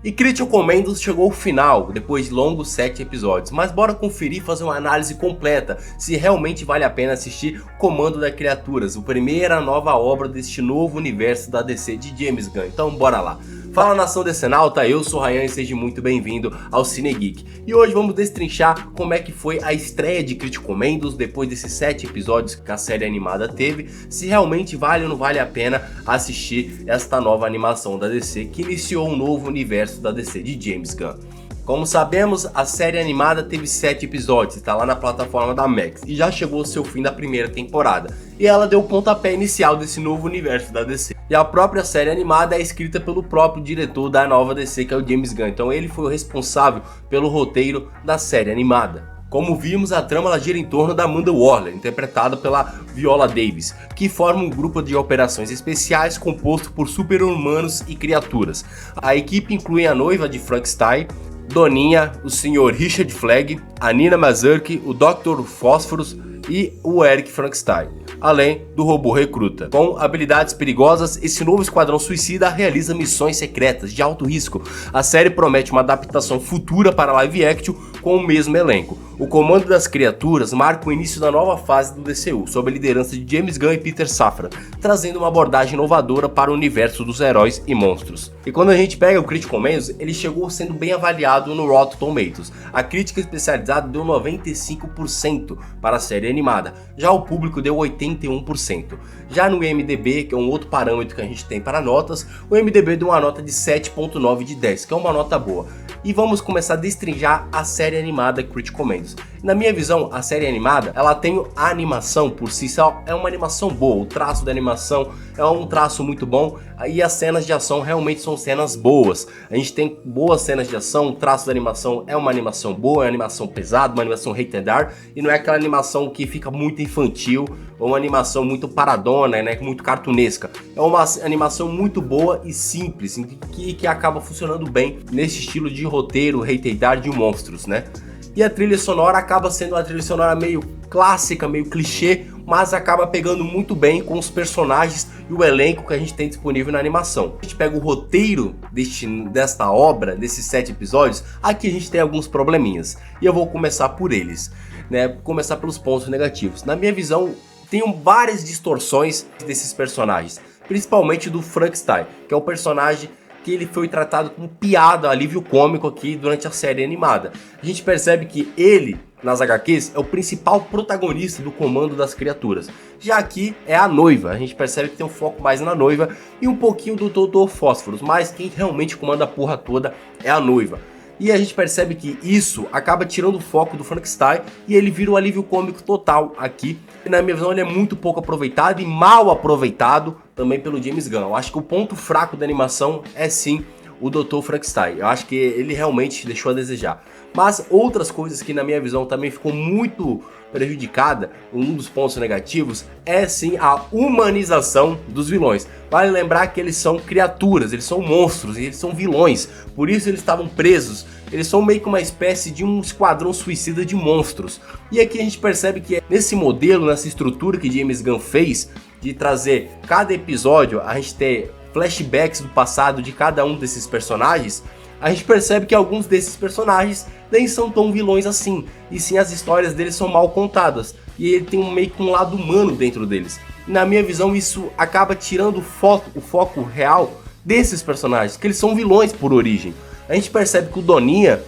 E Critical Commandos chegou ao final, depois de longos 7 episódios, mas bora conferir e fazer uma análise completa, se realmente vale a pena assistir Comando das Criaturas, a primeira nova obra deste novo universo da DC de James Gunn. Então bora lá. Fala nação decenalta, eu sou o Ryan e seja muito bem-vindo ao Cine Geek. E hoje vamos destrinchar como é que foi a estreia de Critical Commandos depois desses 7 episódios que a série animada teve, se realmente vale ou não vale a pena assistir esta nova animação da DC que iniciou um novo universo da DC de James Gunn. Como sabemos, a série animada teve 7 episódios, está lá na plataforma da Max e já chegou ao seu fim da primeira temporada. E ela deu o pontapé inicial desse novo universo da DC. E a própria série animada é escrita pelo próprio diretor da nova DC, que é o James Gunn. Então ele foi o responsável pelo roteiro da série animada. Como vimos, a trama ela gira em torno da Amanda Waller, interpretada pela Viola Davis, que forma um grupo de operações especiais composto por super-humanos e criaturas. A equipe inclui a noiva de Frankenstein, Doninha, o Sr. Richard Flagg, a Nina Mazurki, o Dr. Phosphorus e o Eric Frankenstein, além do robô recruta. Com habilidades perigosas, esse novo esquadrão suicida realiza missões secretas de alto risco. A série promete uma adaptação futura para live action com o mesmo elenco. O Comando das Criaturas marca o início da nova fase do DCU, sob a liderança de James Gunn e Peter Safran, trazendo uma abordagem inovadora para o universo dos heróis e monstros. E quando a gente pega o Critical Commandos, ele chegou sendo bem avaliado no Rotten Tomatoes. A crítica especializada deu 95% para a série animada, já o público deu 81%. Já no IMDb, que é um outro parâmetro que a gente tem para notas, o IMDb deu uma nota de 7.9 de 10, que é uma nota boa. E vamos começar a destrinchar a série animada Critical Commandos. Na minha visão, a série animada, ela tem a animação por si só, é uma animação boa, o traço da animação é um traço muito bom e as cenas de ação realmente são cenas boas. A gente tem boas cenas de ação, o traço da animação é uma animação boa, é uma animação pesada, uma animação rated R, e não é aquela animação que fica muito infantil ou uma animação muito paradona, né, muito cartunesca. É uma animação muito boa e simples, que acaba funcionando bem nesse estilo de roteiro rated R de monstros, né? E a trilha sonora acaba sendo uma trilha sonora meio clássica, meio clichê, mas acaba pegando muito bem com os personagens e o elenco que a gente tem disponível na animação. A gente pega o roteiro desta obra, desses 7 episódios, aqui a gente tem alguns probleminhas. E eu vou começar por eles, né? Vou começar pelos pontos negativos. Na minha visão, tem várias distorções desses personagens, principalmente do Frankenstein, que é o personagem que ele foi tratado como piada, alívio cômico aqui durante a série animada. A gente percebe que ele, nas HQs, é o principal protagonista do Comando das Criaturas. Já aqui é a noiva, a gente percebe que tem um foco mais na noiva e um pouquinho do Dr. Phosphorus, mas quem realmente comanda a porra toda é a noiva. E a gente percebe que isso acaba tirando o foco do Frankenstein e ele vira um alívio cômico total aqui. E na minha visão ele é muito pouco aproveitado e mal aproveitado também pelo James Gunn. Eu acho que o ponto fraco da animação é sim o Dr. Frankenstein. Eu acho que ele realmente deixou a desejar. Mas outras coisas que na minha visão também ficou muito prejudicada, um dos pontos negativos, é sim a humanização dos vilões. Vale lembrar que eles são criaturas, eles são monstros, eles são vilões, por isso eles estavam presos. Eles são meio que uma espécie de um esquadrão suicida de monstros. E aqui a gente percebe que nesse modelo, nessa estrutura que James Gunn fez, de trazer cada episódio, a gente ter flashbacks do passado de cada um desses personagens, a gente percebe que alguns desses personagens nem são tão vilões assim, e sim as histórias deles são mal contadas, e ele tem meio que um lado humano dentro deles. E na minha visão isso acaba tirando o foco real desses personagens, que eles são vilões por origem. A gente percebe que o Doninha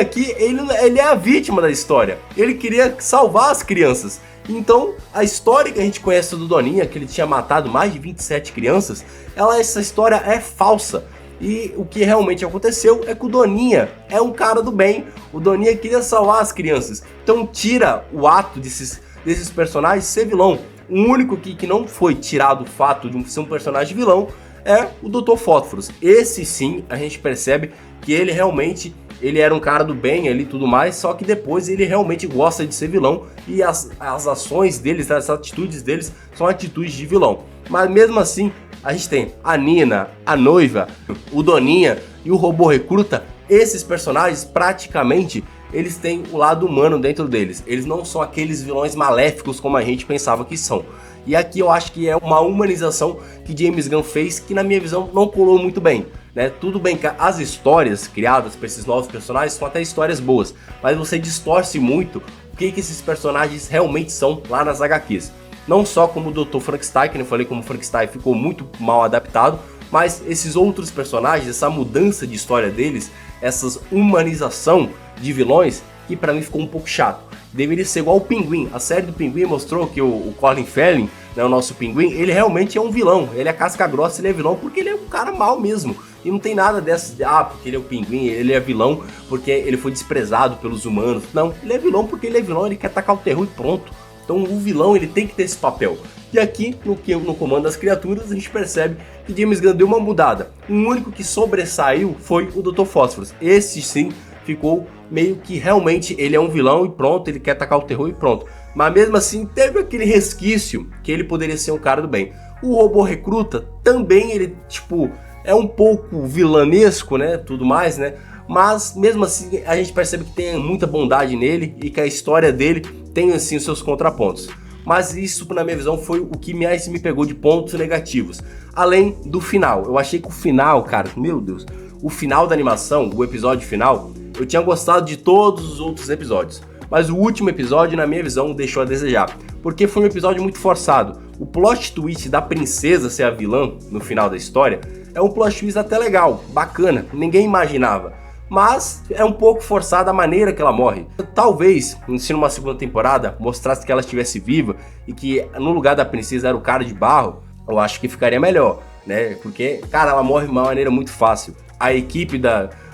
aqui, ele é a vítima da história, ele queria salvar as crianças. Então, a história que a gente conhece do Doninha, que ele tinha matado mais de 27 crianças, essa história é falsa. E o que realmente aconteceu é que o Doninha é um cara do bem, o Doninha queria salvar as crianças. Então tira o ato desses personagens ser vilão. O único que não foi tirado o fato de ser um personagem vilão é o Dr. Phosphorus. Esse sim, a gente percebe que ele realmente era um cara do bem ali e tudo mais, só que depois ele realmente gosta de ser vilão e as ações deles, as atitudes deles são atitudes de vilão. Mas mesmo assim, a gente tem a Nina, a noiva, o Doninha e o robô recruta. Esses personagens praticamente eles têm o lado humano dentro deles. Eles não são aqueles vilões maléficos como a gente pensava que são. E aqui eu acho que é uma humanização que James Gunn fez que na minha visão não colou muito bem. né? Tudo bem que as histórias criadas para esses novos personagens são até histórias boas, mas você distorce muito o que esses personagens realmente são lá nas HQs. Não só como o Dr. Frankenstein, que eu falei, como o Frankenstein ficou muito mal adaptado, mas esses outros personagens, essa mudança de história deles, essa humanização de vilões, que pra mim ficou um pouco chato. Deveria ser igual o Pinguim. A série do Pinguim mostrou que o Colin Farrell, né, o nosso Pinguim, ele realmente é um vilão. Ele é casca grossa, ele é vilão porque ele é um cara mau mesmo. E não tem nada dessa, porque ele é o Pinguim, ele é vilão porque ele foi desprezado pelos humanos. Não, ele é vilão porque ele é vilão, ele quer atacar o terror e pronto. Então o vilão, ele tem que ter esse papel. E aqui, no Comando das Criaturas, a gente percebe que James Gunn deu uma mudada. O único que sobressaiu foi o Dr. Fósforos. Esse sim ficou meio que realmente ele é um vilão e pronto, ele quer atacar o terror e pronto. Mas mesmo assim teve aquele resquício que ele poderia ser um cara do bem. O Robô Recruta também, ele tipo, é um pouco vilanesco, né, tudo mais, né. Mas mesmo assim a gente percebe que tem muita bondade nele e que a história dele tem assim os seus contrapontos. Mas isso, na minha visão, foi o que mais me pegou de pontos negativos. Além do final. Eu achei que o final, cara, meu Deus, o final da animação, o episódio final, eu tinha gostado de todos os outros episódios. Mas o último episódio, na minha visão, deixou a desejar. Porque foi um episódio muito forçado. O plot twist da princesa ser a vilã no final da história é um plot twist até legal, bacana, ninguém imaginava. Mas é um pouco forçada a maneira que ela morre. Talvez, se numa segunda temporada, mostrasse que ela estivesse viva e que no lugar da princesa era o cara de barro, eu acho que ficaria melhor, né? Porque, cara, ela morre de uma maneira muito fácil. A equipe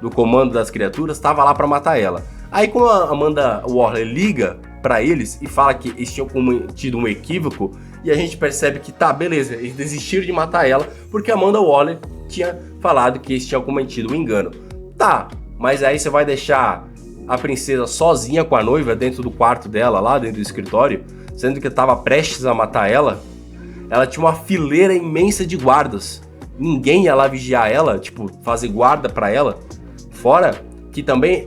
do Comando das Criaturas estava lá para matar ela. Aí quando a Amanda Waller liga para eles e fala que eles tinham cometido um equívoco, e a gente percebe que tá, beleza, eles desistiram de matar ela porque a Amanda Waller tinha falado que eles tinham cometido um engano. Tá, mas aí você vai deixar a princesa sozinha com a noiva dentro do quarto dela, lá dentro do escritório, sendo que estava prestes a matar ela. Ela tinha uma fileira imensa de guardas. Ninguém ia lá vigiar ela, tipo, fazer guarda pra ela. Fora que também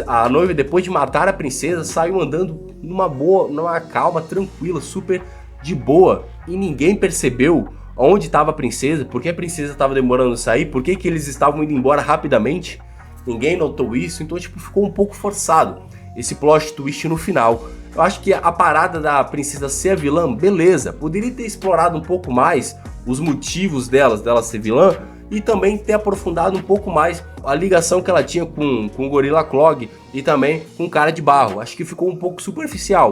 a noiva, depois de matar a princesa, saiu andando numa boa, numa calma, tranquila, super de boa. E ninguém percebeu onde estava a princesa, por que a princesa estava demorando a sair, por que eles estavam indo embora rapidamente. Ninguém notou isso, então tipo, ficou um pouco forçado esse plot twist no final. Eu acho que a parada da princesa ser a vilã, beleza, poderia ter explorado um pouco mais os motivos dela ser vilã e também ter aprofundado um pouco mais a ligação que ela tinha com o Gorilla Clog e também com o Cara de Barro. Acho que ficou um pouco superficial.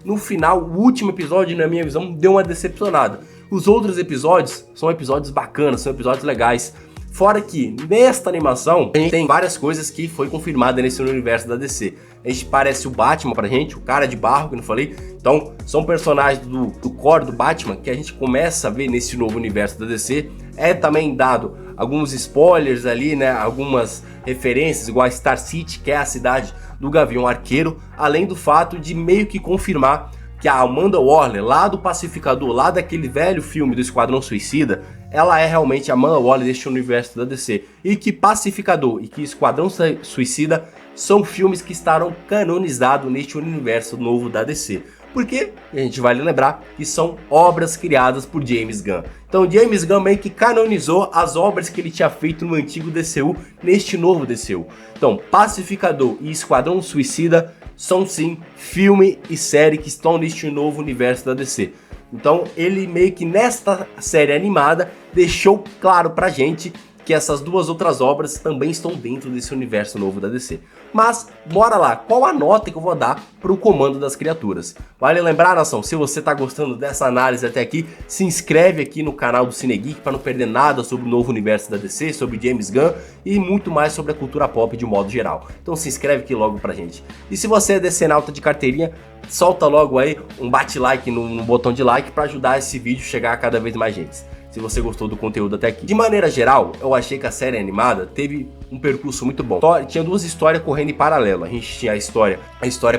No final, o último episódio, na minha visão, deu uma decepcionada. Os outros episódios são episódios bacanas, são episódios legais. Fora que, nesta animação, a gente tem várias coisas que foi confirmada nesse universo da DC. A gente parece o Batman pra gente, o Cara de Barro, que eu não falei. Então, são personagens do core do Batman que a gente começa a ver nesse novo universo da DC. É também dado alguns spoilers ali, né? Algumas referências, igual a Star City, que é a cidade do Gavião Arqueiro. Além do fato de meio que confirmar que a Amanda Waller, lá do Pacificador, lá daquele velho filme do Esquadrão Suicida, ela é realmente a Amanda Waller deste universo da DC. E que Pacificador e que Esquadrão Suicida são filmes que estarão canonizados neste universo novo da DC. Porque a gente vai lembrar que são obras criadas por James Gunn. Então James Gunn meio que canonizou as obras que ele tinha feito no antigo DCU neste novo DCU. Então Pacificador e Esquadrão Suicida são sim filme e série que estão neste novo universo da DC. Então ele meio que nesta série animada deixou claro pra gente que essas duas outras obras também estão dentro desse universo novo da DC. Mas, bora lá, qual a nota que eu vou dar para o Comando das Criaturas? Vale lembrar, nação, se você está gostando dessa análise até aqui, se inscreve aqui no canal do Cinegeek para não perder nada sobre o novo universo da DC, sobre James Gunn e muito mais sobre a cultura pop de modo geral. Então se inscreve aqui logo pra gente. E se você é DC-nauta de carteirinha, solta logo aí um bate-like no botão de like para ajudar esse vídeo a chegar a cada vez mais gente. Se você gostou do conteúdo até aqui. De maneira geral, eu achei que a série animada teve um percurso muito bom. Tinha duas histórias correndo em paralelo. A gente tinha a história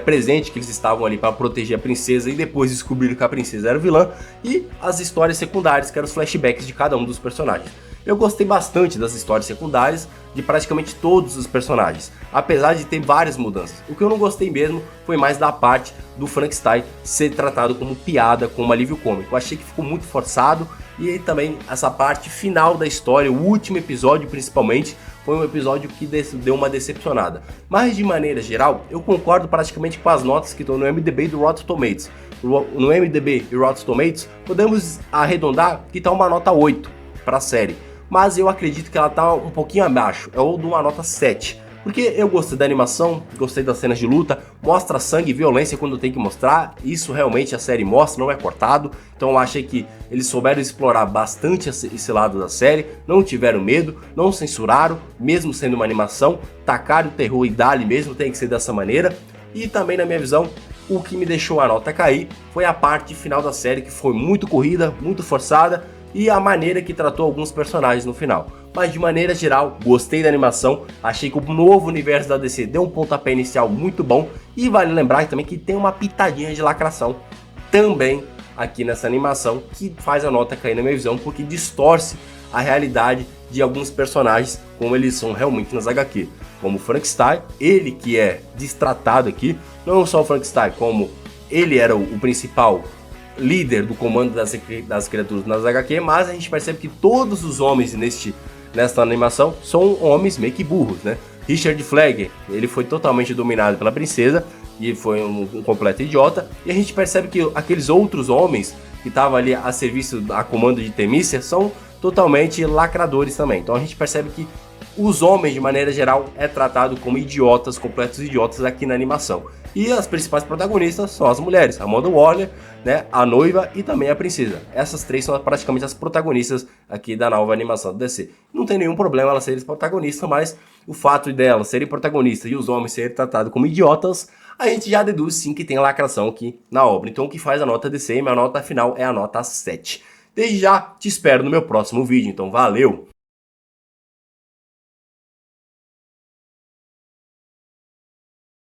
presente, que eles estavam ali para proteger a princesa e depois descobriram que a princesa era vilã, e as histórias secundárias, que eram os flashbacks de cada um dos personagens. Eu gostei bastante das histórias secundárias de praticamente todos os personagens, apesar de ter várias mudanças. O que eu não gostei mesmo foi mais da parte do Frankenstein ser tratado como piada, como alívio cômico. Eu achei que ficou muito forçado, e também essa parte final da história, o último episódio principalmente, foi um episódio que deu uma decepcionada. Mas de maneira geral, eu concordo praticamente com as notas que estão no MDB e do Rotten Tomatoes. No MDB e Rotten Tomatoes, podemos arredondar que está uma nota 8 para a série. Mas eu acredito que ela está um pouquinho abaixo, é ou de uma nota 7. Porque eu gostei da animação, gostei das cenas de luta, mostra sangue e violência quando tem que mostrar, isso realmente a série mostra, não é cortado, então eu achei que eles souberam explorar bastante esse lado da série, não tiveram medo, não censuraram, mesmo sendo uma animação, tacaram o terror e dali mesmo, tem que ser dessa maneira, e também na minha visão, o que me deixou a nota cair foi a parte final da série, que foi muito corrida, muito forçada, e a maneira que tratou alguns personagens no final. Mas de maneira geral, gostei da animação, achei que o novo universo da DC deu um pontapé inicial muito bom, e vale lembrar também que tem uma pitadinha de lacração também aqui nessa animação, que faz a nota cair na minha visão, porque distorce a realidade de alguns personagens como eles são realmente nas HQ. Como o Frankenstein, ele que é destratado aqui, não só o Frankenstein, como ele era o principal líder do comando das criaturas nas HQ, mas a gente percebe que todos os homens nesta animação são homens meio que burros, né? Richard Flagg, ele foi totalmente dominado pela princesa e foi um completo idiota, e a gente percebe que aqueles outros homens que estavam ali a serviço, a comando de Temícia, são totalmente lacradores também. Então a gente percebe que os homens, de maneira geral, é tratado como idiotas, completos idiotas aqui na animação. E as principais protagonistas são as mulheres, Amanda Waller, né, a noiva e também a princesa. Essas três são praticamente as protagonistas aqui da nova animação do DC. Não tem nenhum problema elas serem protagonistas, mas o fato delas serem protagonistas e os homens serem tratados como idiotas, a gente já deduz sim que tem lacração aqui na obra. Então o que faz a nota DC, minha nota final é a nota 7. Desde já, te espero no meu próximo vídeo, então valeu!